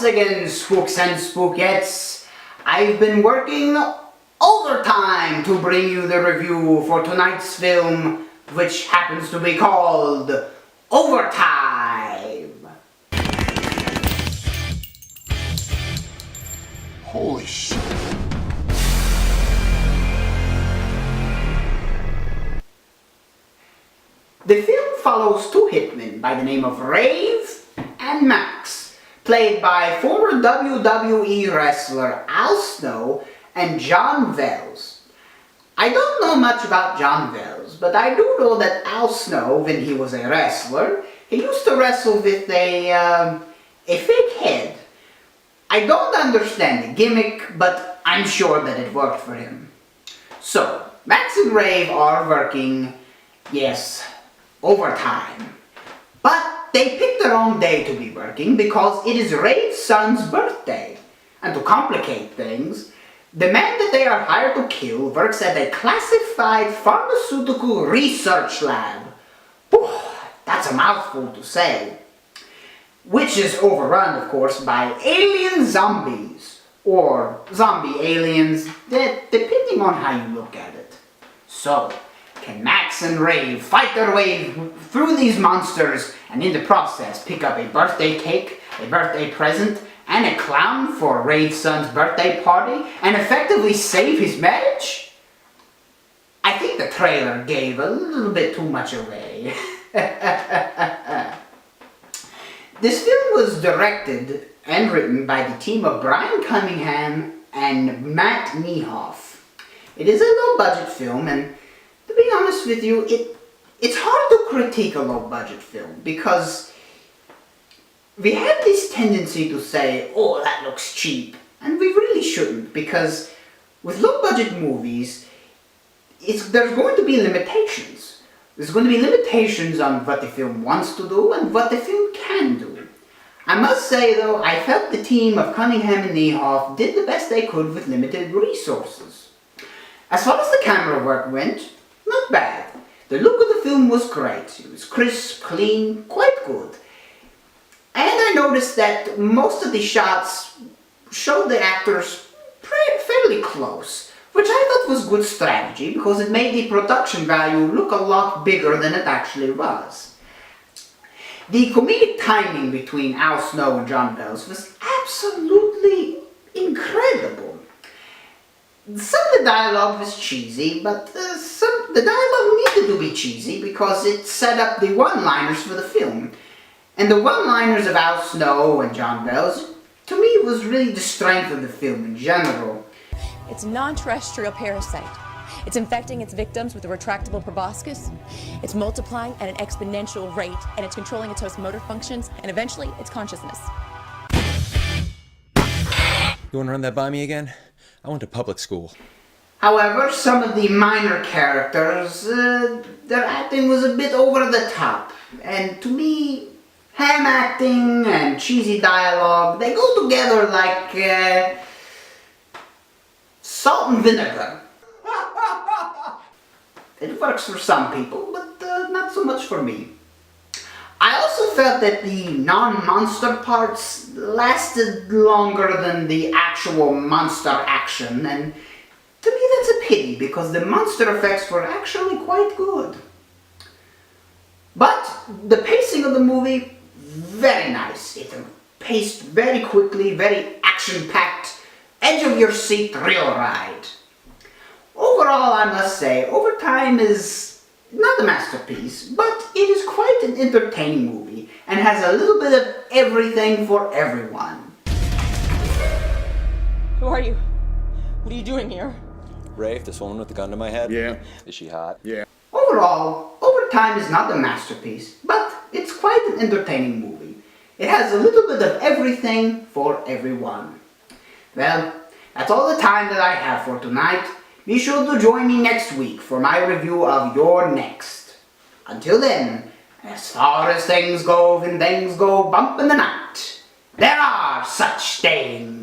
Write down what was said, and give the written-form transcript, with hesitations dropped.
again, spooks and spookettes. I've been working overtime to bring you the review for tonight's film, which happens to be called Overtime. Holy shit. The film follows two hitmen by the name of Rave and Max, played by former WWE wrestler Al Snow and John Wells. I don't know much about John Wells, but I do know that Al Snow, when he was a wrestler, he used to wrestle with a fake head. I don't understand the gimmick, but I'm sure that it worked for him. So, Max and Rave are working, yes, overtime. But they picked the wrong day to be working because it is Rave's son's birthday. And to complicate things, the man that they are hired to kill works at a classified pharmaceutical research lab. Whew, that's a mouthful to say. Which is overrun, of course, by alien zombies. Or zombie aliens, depending on how you look at it. So, can Max and Rave fight their way through these monsters and in the process pick up a birthday cake, a birthday present, and a clown for Rave's son's birthday party and effectively save his marriage? I think the trailer gave a little bit too much away. This film was directed and written by the team of Brian Cunningham and Matt Niehoff. It is a low-budget film, and to be honest with you, it's hard to critique a low-budget film because we have this tendency to say, oh, that looks cheap. And we really shouldn't, because with low-budget movies, there's going to be limitations. There's going to be limitations on what the film wants to do and what the film can do. I must say, though, I felt the team of Cunningham and Niehoff did the best they could with limited resources. As far as the camera work went, not bad. The look of the film was great. It was crisp, clean, quite good. And I noticed that most of the shots showed the actors fairly close, which I thought was good strategy because it made the production value look a lot bigger than it actually was. The comedic timing between Al Snow and John Wells was absolutely incredible. Some of the dialogue was cheesy, but the dialogue needed to be cheesy because it set up the one-liners for the film. And the one-liners of Al Snow and John Wells, to me, was really the strength of the film in general. It's a non-terrestrial parasite. It's infecting its victims with a retractable proboscis. It's multiplying at an exponential rate, and it's controlling its host motor functions, and eventually, its consciousness. You want to run that by me again? I went to public school. However, some of the minor characters, their acting was a bit over the top. And to me, ham acting and cheesy dialogue, they go together like salt and vinegar. It works for some people, but not so much for me. I also felt that the non-monster parts lasted longer than the actual monster action, and to me that's a pity because the monster effects were actually quite good. But the pacing of the movie, very nice. It paced very quickly, very action-packed, edge-of-your-seat thrill ride. Overall, I must say, Overtime is not a masterpiece, but it is quite an entertaining movie and has a little bit of everything for everyone. Who are you? What are you doing here? Rafe, this woman with the gun to my head? Yeah. Is she hot? Yeah. Overall, Overtime is not a masterpiece, but it's quite an entertaining movie. It has a little bit of everything for everyone. Well, that's all the time that I have for tonight. Be sure to join me next week for my review of Your Next. Until then, as far as things go when things go bump in the night, there are such things.